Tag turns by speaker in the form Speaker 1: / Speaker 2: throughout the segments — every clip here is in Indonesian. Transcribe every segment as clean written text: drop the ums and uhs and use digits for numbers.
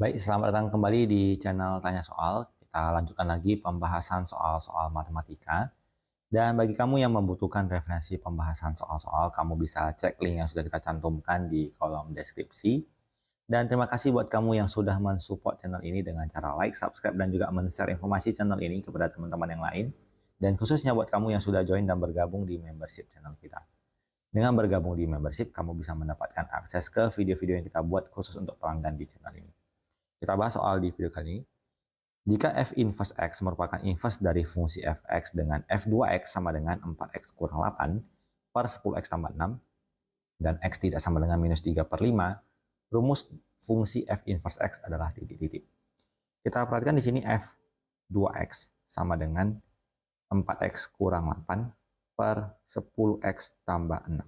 Speaker 1: Baik, selamat datang kembali di channel Tanya Soal. Kita lanjutkan lagi pembahasan soal-soal matematika. Dan bagi kamu yang membutuhkan referensi pembahasan soal-soal, kamu bisa cek link yang sudah kita cantumkan di kolom deskripsi. Dan terima kasih buat kamu yang sudah mensupport channel ini dengan cara like, subscribe, dan juga men-share informasi channel ini kepada teman-teman yang lain. Dan khususnya buat kamu yang sudah join dan bergabung di membership channel kita. Dengan bergabung di membership, kamu bisa mendapatkan akses ke video-video yang kita buat khusus untuk pelanggan di channel ini. Kita bahas soal di video kali ini. Jika f inverse x merupakan inverse dari fungsi fx dengan f2x sama dengan 4x kurang 8 per 10x tambah 6 dan x tidak sama dengan minus 3 per 5, rumus fungsi f inverse x adalah titik-titik. Kita perhatikan di sini f2x sama dengan 4x kurang 8 per 10x tambah 6.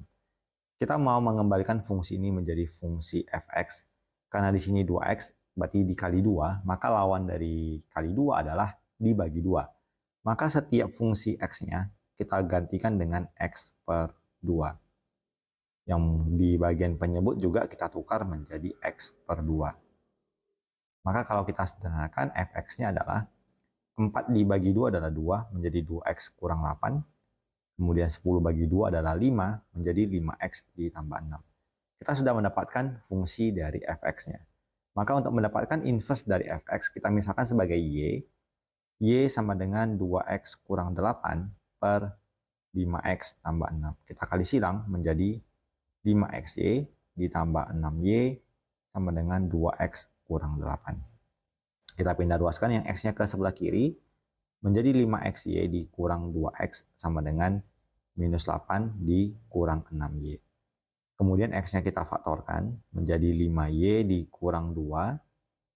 Speaker 1: Kita mau mengembalikan fungsi ini menjadi fungsi fx, karena di sini 2x berarti dikali 2, maka lawan dari kali 2 adalah dibagi 2. Maka setiap fungsi x-nya kita gantikan dengan x per 2. Yang di bagian penyebut juga kita tukar menjadi x per 2. Maka kalau kita sederhanakan, fx-nya adalah 4 dibagi 2 adalah 2, menjadi 2x kurang 8. Kemudian 10 bagi 2 adalah 5, menjadi 5x ditambah 6. Kita sudah mendapatkan fungsi dari fx-nya. Maka untuk mendapatkan inverse dari fx, kita misalkan sebagai y sama dengan 2x kurang 8 per 5x tambah 6. Kita kali silang menjadi 5xy ditambah 6y sama dengan 2x kurang 8. Kita pindah ruaskan yang x-nya ke sebelah kiri, menjadi 5xy dikurang 2x sama dengan minus 8 dikurang 6y. Kemudian x-nya kita faktorkan menjadi 5y dikurang 2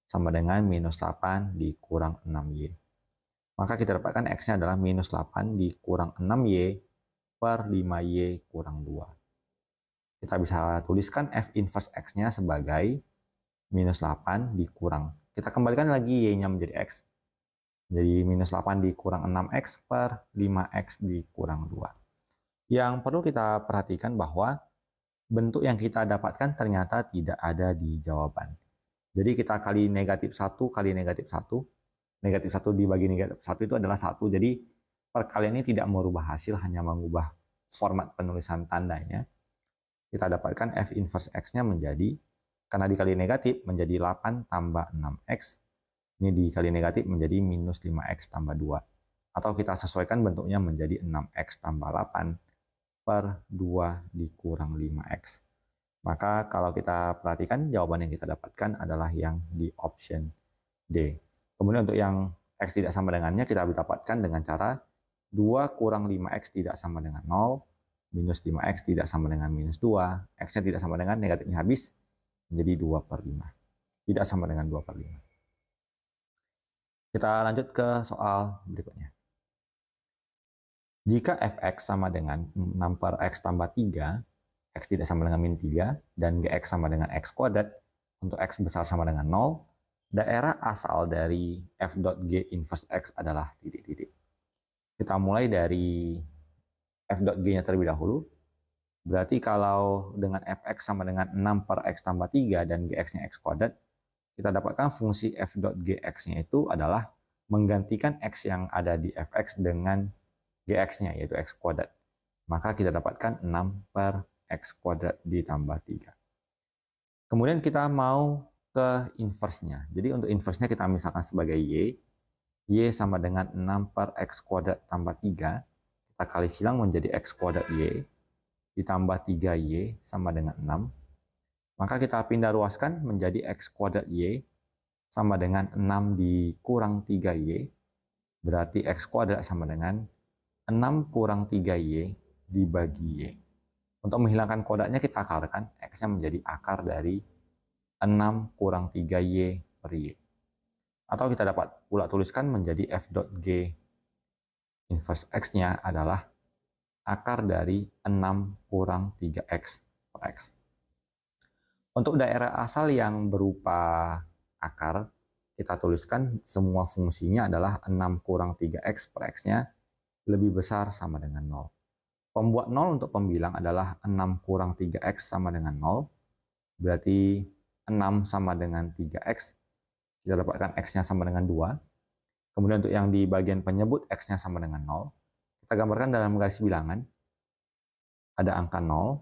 Speaker 1: sama dengan minus 8 dikurang 6y. Maka kita dapatkan x-nya adalah minus 8 dikurang 6y per 5y kurang 2. Kita bisa tuliskan f inverse x-nya sebagai minus 8 dikurang. Kita kembalikan lagi y-nya menjadi x. Jadi minus 8 dikurang 6x per 5x dikurang 2. Yang perlu kita perhatikan bahwa bentuk yang kita dapatkan ternyata tidak ada di jawaban. Jadi kita kali negatif 1 kali negatif 1. Negatif 1 dibagi negatif 1 itu adalah 1. Jadi perkalian ini tidak merubah hasil, hanya mengubah format penulisan tandanya. Kita dapatkan f inverse x-nya menjadi, karena dikali negatif, menjadi 8 tambah 6x. Ini dikali negatif menjadi minus 5x tambah 2. Atau kita sesuaikan bentuknya menjadi 6x tambah 8 per 2 dikurang 5x. Maka kalau kita perhatikan, jawaban yang kita dapatkan adalah yang di option D. Kemudian untuk yang x tidak sama dengannya, kita dapatkan dengan cara 2 kurang 5x tidak sama dengan 0, minus 5x tidak sama dengan minus 2, x-nya tidak sama dengan negatifnya habis, menjadi 2 per 5. Tidak sama dengan 2 per 5. Kita lanjut ke soal berikutnya. Jika fx sama dengan 6 per x tambah 3, x tidak sama dengan min 3, dan gx sama dengan x kuadrat, untuk x besar sama dengan 0, daerah asal dari f dot g inverse x adalah titik-titik. Kita mulai dari f dot g-nya terlebih dahulu. Berarti kalau dengan fx sama dengan 6 per x tambah 3 dan gx-nya x kuadrat, kita dapatkan fungsi f dot gx-nya itu adalah menggantikan x yang ada di fx dengan gx-nya, yaitu x kuadrat. Maka kita dapatkan 6 per x kuadrat ditambah 3. Kemudian kita mau ke inverse-nya. Jadi untuk inverse-nya kita misalkan sebagai y sama dengan 6 per x kuadrat tambah 3. Kita kali silang menjadi x kuadrat y ditambah 3y sama dengan 6. Maka kita pindah ruaskan menjadi x kuadrat y sama dengan 6 dikurang 3y. Berarti x kuadrat sama dengan 6 kurang 3y dibagi y. Untuk menghilangkan kodratnya kita akarkan, x-nya menjadi akar dari 6 kurang 3y per y. Atau kita dapat pula tuliskan menjadi f dot g inverse x-nya adalah akar dari 6 kurang 3x per x. Untuk daerah asal yang berupa akar, kita tuliskan semua fungsinya adalah 6 kurang 3x per x-nya lebih besar sama dengan 0. Pembuat 0 untuk pembilang adalah 6 kurang 3x sama dengan 0. Berarti 6 sama dengan 3x. kita dapatkan X-nya sama dengan 2. Kemudian untuk yang di bagian penyebut X-nya sama dengan 0, kita gambarkan dalam garis bilangan. Ada angka 0,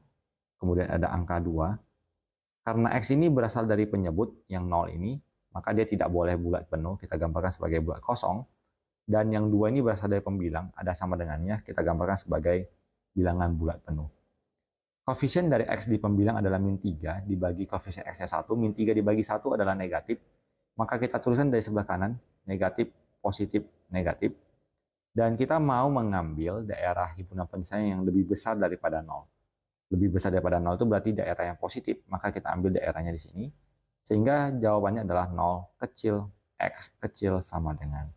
Speaker 1: kemudian ada angka 2. Karena X ini berasal dari penyebut yang 0 ini, maka dia tidak boleh bulat penuh, kita gambarkan sebagai bulat kosong. Dan yang 2 ini berasal dari pembilang, ada sama dengannya, kita gambarkan sebagai bilangan bulat penuh. Koefisien dari X di pembilang adalah min 3, dibagi koefisien X-nya 1, min 3 dibagi 1 adalah negatif. Maka kita tuliskan dari sebelah kanan, negatif, positif, negatif. Dan kita mau mengambil daerah himpunan penyelesaian yang lebih besar daripada 0. Lebih besar daripada 0 itu berarti daerah yang positif, maka kita ambil daerahnya di sini. Sehingga jawabannya adalah 0 kecil, X kecil sama dengan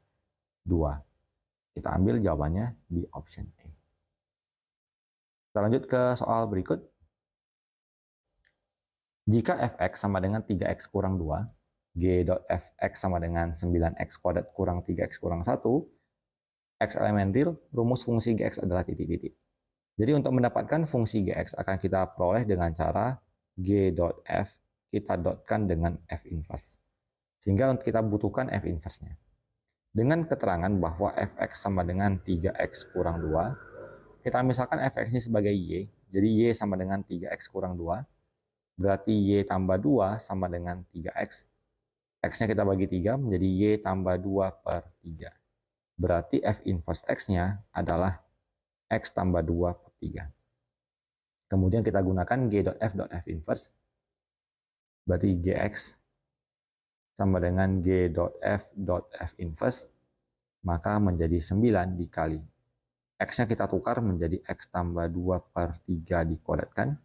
Speaker 1: 2. Kita ambil jawabannya di option A. Kita lanjut ke soal berikut. Jika fx sama dengan 3x kurang 2, g.fx sama dengan 9x kuadrat kurang 3x kurang 1, x elemen real, rumus fungsi gx adalah titik-titik. Jadi untuk mendapatkan fungsi gx akan kita peroleh dengan cara g.f kita dotkan dengan f inverse. Sehingga kita butuhkan f inverse-nya. Dengan keterangan bahwa fx sama dengan 3x kurang 2, kita misalkan fx ini sebagai y, jadi y sama dengan 3x kurang 2, berarti y tambah 2 sama dengan 3x. X-nya kita bagi 3 menjadi y tambah 2 per 3. Berarti f inverse x-nya adalah x tambah 2 per 3. Kemudian kita gunakan g.f.f inverse. Berarti gx sama dengan g.f.f inverse. Maka menjadi 9 dikali. X-nya kita tukar menjadi x tambah 2 per 3 dikuadratkan.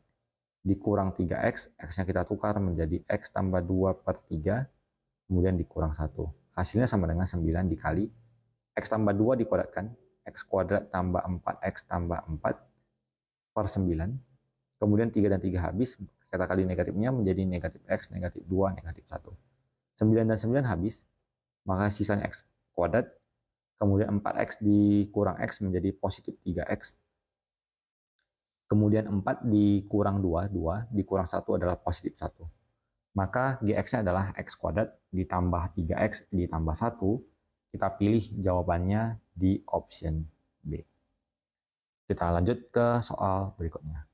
Speaker 1: Dikurang 3x, X-nya kita tukar menjadi x tambah 2 per 3. Kemudian dikurang 1. Hasilnya sama dengan 9 dikali x tambah 2 dikuadratkan, x kuadrat tambah 4x tambah 4 per 9. Kemudian 3 dan 3 habis, kita kali negatifnya menjadi negatif x, negatif 2, negatif 1. 9 dan 9 habis, maka sisanya x kuadrat, kemudian 4x dikurang x menjadi positif 3x. Kemudian 4 dikurang 2, 2 dikurang 1 adalah positif 1. Maka gx-nya adalah x kuadrat ditambah 3x ditambah 1. Kita pilih jawabannya di option B. Kita lanjut ke soal berikutnya.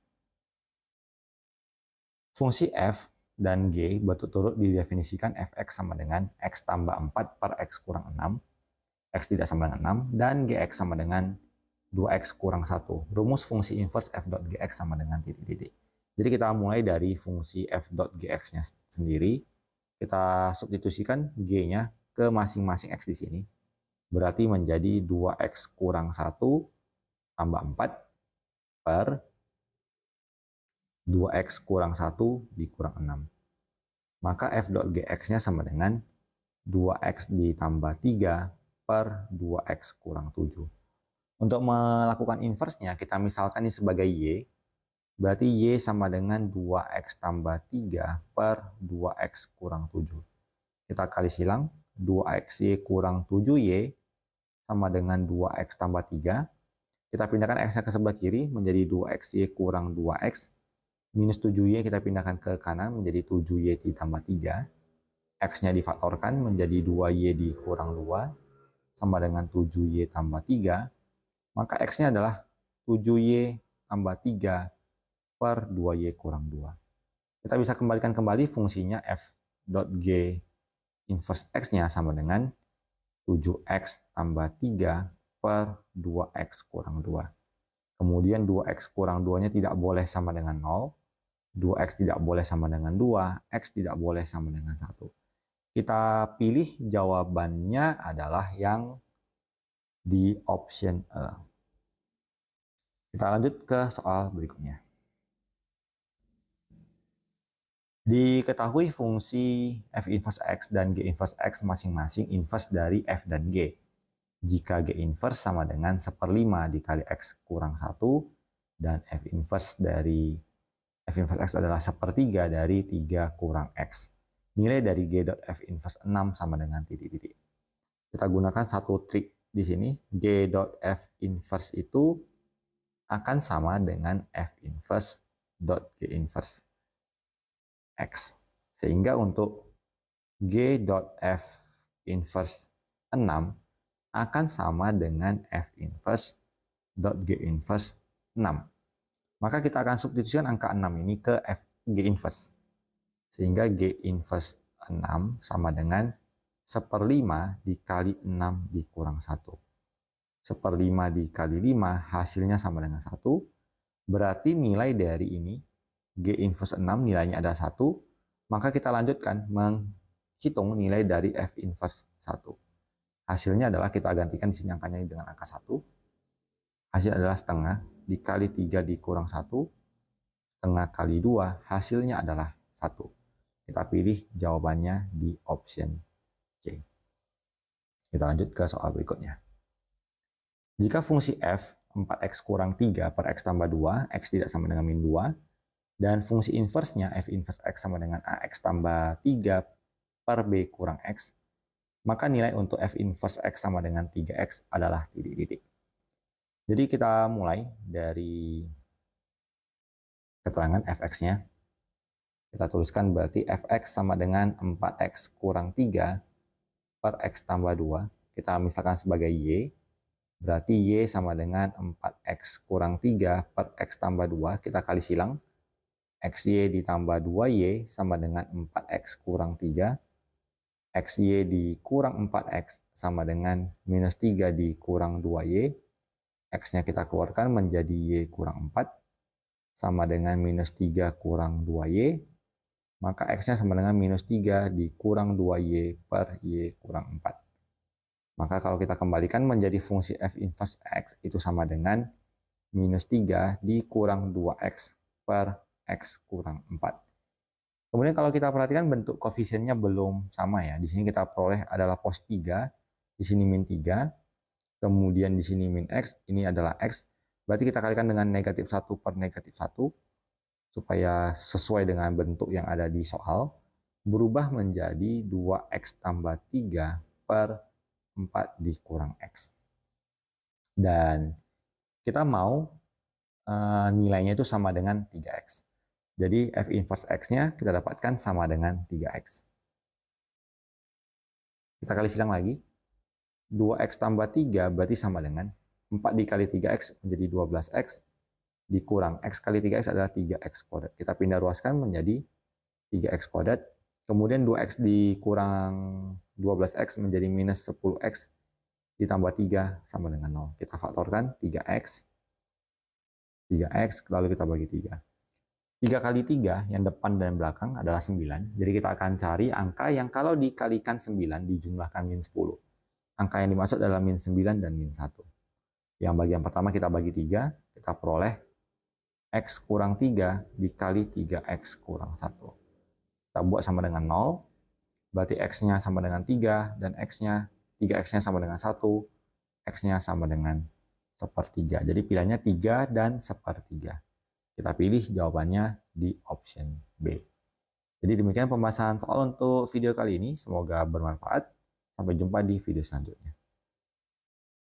Speaker 1: Fungsi f dan g berturut-turut didefinisikan fx sama dengan x tambah 4 per x kurang 6, x tidak sama dengan 6, dan gx sama dengan 2x kurang 1. Rumus fungsi inverse f.gx sama dengan titik-titik. Jadi kita mulai dari fungsi f.gx-nya sendiri. Kita substitusikan g-nya ke masing-masing x di sini. Berarti menjadi 2x kurang 1 tambah 4 per 2x kurang 1 dikurang 6. Maka f.gx-nya sama dengan 2x ditambah 3 per 2x kurang 7. Untuk melakukan inverse-nya, kita misalkan ini sebagai y, berarti y sama dengan 2x tambah 3 per 2x kurang 7. Kita kali silang, 2xy kurang 7y sama dengan 2x tambah 3. Kita pindahkan x-nya ke sebelah kiri, menjadi 2xy kurang 2x. Minus 7y kita pindahkan ke kanan, menjadi 7y ditambah 3. X-nya difaktorkan menjadi 2y dikurang 2, sama dengan 7y tambah 3. Maka X-nya adalah 7Y tambah 3 per 2Y kurang 2. Kita bisa kembalikan kembali fungsinya f.g inverse X-nya sama dengan 7X tambah 3 per 2X kurang 2. Kemudian 2X kurang 2-nya tidak boleh sama dengan 0. 2X tidak boleh sama dengan 2. X tidak boleh sama dengan 1. Kita pilih jawabannya adalah yang di option A. Kita lanjut ke soal berikutnya. Diketahui fungsi f inverse x dan g inverse x masing-masing inverse dari f dan g. Jika g inverse sama dengan 1/5 dikali x kurang 1 dan f inverse x adalah 1/3 dari 3 kurang x. Nilai dari g.f inverse 6 sama dengan titik-titik. Kita gunakan satu trik di sini. G.f inverse itu akan sama dengan f inverse dot g inverse x. Sehingga untuk G dot F inverse 6 akan sama dengan F inverse dot G inverse 6. Maka kita akan substitusikan angka 6 ini ke F G inverse. Sehingga G inverse 6 sama dengan 1/5 dikali 6 dikurang 1. 1/5 dikali 5 hasilnya sama dengan 1. Berarti nilai dari ini, G inverse 6 nilainya ada 1. Maka kita lanjutkan menghitung nilai dari F inverse 1. Hasilnya adalah kita gantikan di sini angkanya dengan angka 1. Hasil adalah setengah dikali 3 dikurang 1. Setengah kali 2 hasilnya adalah 1. Kita pilih jawabannya di option C. Kita lanjut ke soal berikutnya. Jika fungsi f 4x kurang 3 per x tambah 2, x tidak sama dengan min 2, dan fungsi inversnya f inverse x sama dengan ax tambah 3 per b kurang x, maka nilai untuk f inverse x sama dengan 3x adalah titik-titik. Jadi kita mulai dari keterangan fx-nya. Kita tuliskan berarti fx sama dengan 4x kurang 3 per x tambah 2. Kita misalkan sebagai y. Berarti y sama dengan 4x kurang 3 per x tambah 2. Kita kali silang. Xy ditambah 2y sama dengan 4x kurang 3. Xy dikurang 4x sama dengan minus 3 dikurang 2y. X-nya kita keluarkan menjadi y kurang 4 sama dengan minus 3 kurang 2y. Maka X-nya sama dengan minus 3 dikurang 2y per y kurang 4. Maka kalau kita kembalikan menjadi fungsi f inverse x itu sama dengan minus 3 dikurang 2x per x kurang 4. Kemudian kalau kita perhatikan bentuk koefisiennya belum sama ya. Di sini kita peroleh adalah pos 3, di sini min 3. Kemudian di sini min x, ini adalah x. Berarti kita kalikan dengan negatif 1 per negatif 1, supaya sesuai dengan bentuk yang ada di soal, berubah menjadi 2x tambah 3 per 4 dikurang x. Dan kita mau nilainya itu sama dengan 3x. Jadi f inverse x-nya kita dapatkan sama dengan 3x. Kita kali silang lagi. 2x tambah 3 berarti sama dengan 4 dikali 3x menjadi 12x dikurang x kali 3x adalah 3x kuadrat. Kita pindah ruaskan menjadi 3x kuadrat. Kemudian 2x dikurang 12x menjadi minus 10x ditambah 3 sama dengan 0. Kita faktorkan 3x, lalu kita bagi 3. 3 kali 3 yang depan dan belakang adalah 9. Jadi kita akan cari angka yang kalau dikalikan 9 dijumlahkan min 10. Angka yang dimaksud adalah min 9 dan min 1. Yang bagian pertama kita bagi 3, kita peroleh x kurang 3 dikali 3x kurang 1. Kita buat sama dengan 0, berarti x-nya sama dengan 3, dan 3x-nya sama dengan 1, x-nya sama dengan 1/3. Jadi pilihannya 3 dan 1/3. Kita pilih jawabannya di option B. Jadi demikian pembahasan soal untuk video kali ini, semoga bermanfaat. Sampai jumpa di video selanjutnya.